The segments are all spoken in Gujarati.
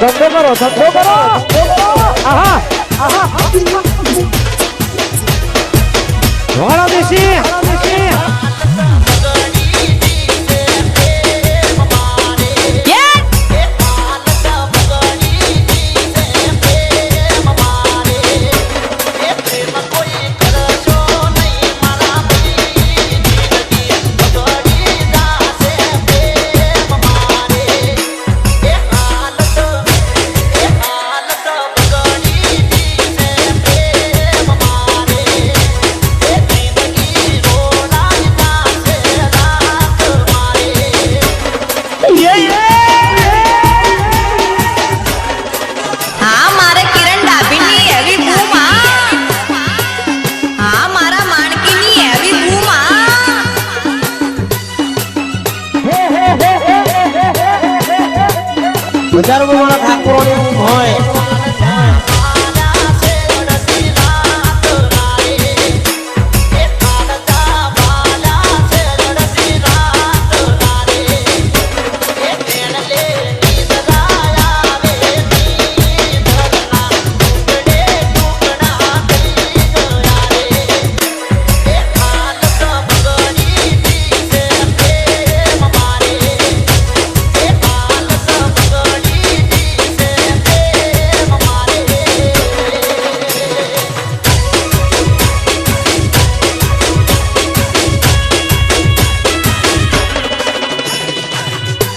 ધંધો કરો આહા વાળા દેશી હજારો વાળા ઠાકોરોની ઊંઘ હોય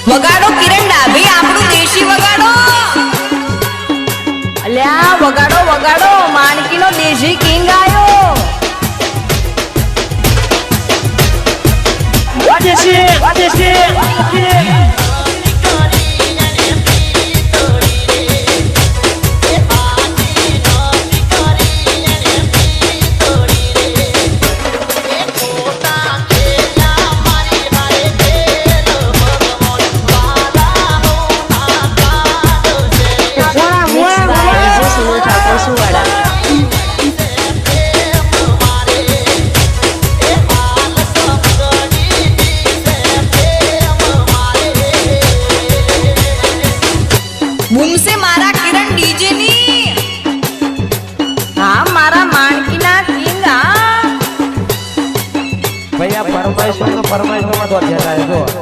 વગાડો કિરણ ડાભી આપણું દેશી વગાડો અલ્યા વગાડો વગાડો માણકીનો દેશી કિંગ આયો વાદેશી બૂમસે મારા કિરણ ડીજે ની હા મારા માણકીના કિંગ હા ભૈયા પરમાઈશ માં તો ધ્યાન આવ્યો